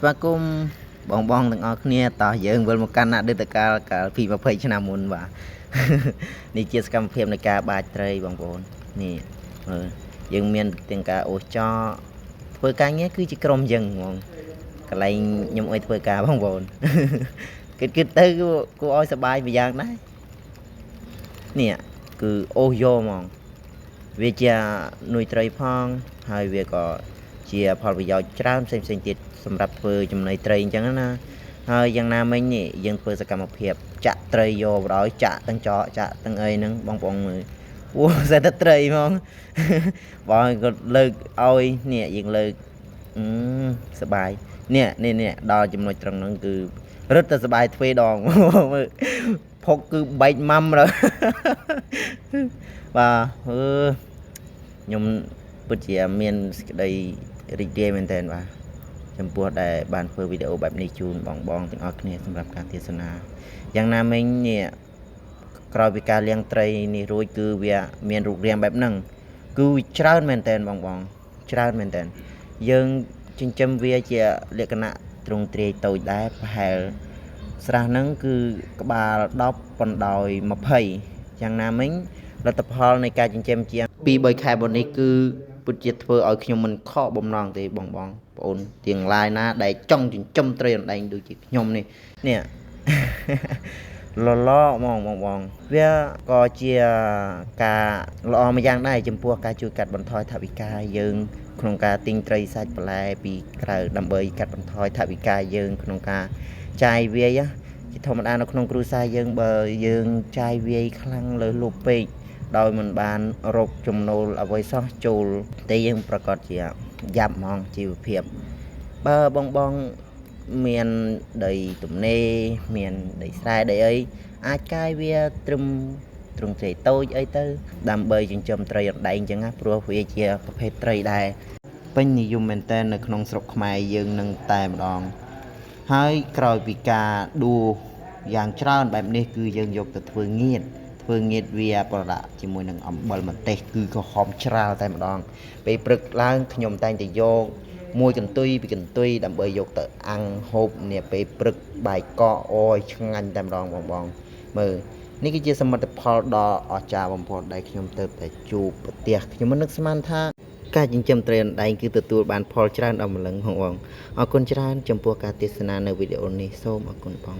ស្វាគមន៍បងទាំងអស់គ្នាតោះយើងវិលមកកាន់អតីតកាលកាលពី20ឆ្នាំមុនបាទនេះជាសកម្មភាពនៃការបាចត្រីបងប្អូននេះមើលយើងមានទាំងការអូសចោធ្វើការងារគឺជាក្រុមយើងហ្មងកន្លែងខ្ញុំអុយធ្វើការបងប្អូនគិតទៅគួរឲ្យសប្បាយមួយយ៉ាងដែរនេះគឺអូសយកហ្មងវាជានុយត្រីផងហើយវាក៏ជាផលប្រយោជន៍ច្រើនផ្សេងទៀតសម្រាប់ធ្វើចំណីត្រីអញ្ចឹងណាហើយយ៉ាងណាមិញនេះយើងធ្វើសកម្មភាពចាក់ត្រីយកបដ ாய் ចាក់ទាំងចកចាក់ទាំងអីហ្នឹងបងប្អូនមើលអូសេតត្រីហ្មងបងក៏លើកឲ្យនេះយើងលើកសបាយនេះដល់ចំណុចត្រង់ហ្នឹងគឺរឹតតែសបាយទ្វេដងមើលផុកគឺបែកម៉ាំrồiបាទខ្ញុំពិតជាមានសេចក្តីរីករាយមែនទែនបាទចំពោះដែលបានធ្វើវីដេអូបែបនេះជូនបងទាំងអស់គ្នាសម្រាប់ការទេសនាយ៉ាងណាមិញនេះក្រោយពីការលាងត្រីនេះរួចគឺវាមានរូបរាងបែបហ្នឹងគឺច្រើនមែនទែនបងច្រើនមែនទែនយើងចិញ្ចឹមវាជាលក្ខណៈទ្រង់ទ្រាយតូចដែរប្រហែលស្រះហ្នឹងគឺក្បាល10ប៉ុណ្ដោយ20យ៉ាងណាមិញលទ្ធផលនៃការចិញ្ចឹមជាង 2-3 ខែមុននេះគឺពិតជាធ្វើឲ្យខ្ញុំមិនខកបំណងទេបងប្អូនទាំងឡាយណាដែលចង់ចិញ្ចឹមត្រីអណ្ដែងដូចជាខ្ញុំនេះលហ្មងបងវាក៏ជាការល្អមួយយ៉ាងដែរចំពោះការជួយកាត់បន្ថយថវិកាយើងក្នុងការទិញត្រីសាច់បន្លែពីក្រៅដើម្បីកាត់បន្ថយថវិកាយើងក្នុងការចាយវាយជាធម្មតានៅក្នុងគ្រួសារយើងបើយើងចាយវាយខ្លាំងលើសលប់ពេកដោយមិនបានរកចំណូលអ្វីសោះចូលតែយើងប្រកាសជាយ៉ាប់ហ្មងជីវភាពបើបងមានដីទំនេរមានដីស្រែដីអីអាចកាយវាត្រឹមទ្រង់ទ្រាយតូចអីទៅដើម្បីចិញ្ចឹមត្រីអណ្ដែងអញ្ចឹងណាព្រោះវាជាប្រភេទត្រីដែរពេញនិយមមែនតើនៅក្នុងស្រុកខ្មែរយើងនឹងតែម្ដងហើយក្រោយពីការដួសយ៉ាងច្រើនបែបនេះគឺយើងយកទៅធ្វើងៀតវាប្រដាក់ជាមួយនឹងអំបិលម្ទេសគឺក្រហមច្រាលតែម្ដងពេលព្រឹកឡើងខ្ញុំតែងតែយកមួយកន្ទុយពីកន្ទុយដើម្បីយកទៅអាំងហូបនេះពេលព្រឹកបាយកកអូយឆ្ងាញ់តែម្ដងបងមើលនេះគឺជាសមិទ្ធផលដ៏អស្ចារ្យបំផុតដែលខ្ញុំទៅតែជួបប្រទះខ្ញុំមិននឹកស្មានថាការចិញ្ចឹមត្រីអណ្ដែងគឺទទួលបានផលច្រើនដល់ម្លឹងបងអរគុណច្រើនចំពោះការទស្សនានៅវីដេអូនេះសូមអរគុណបង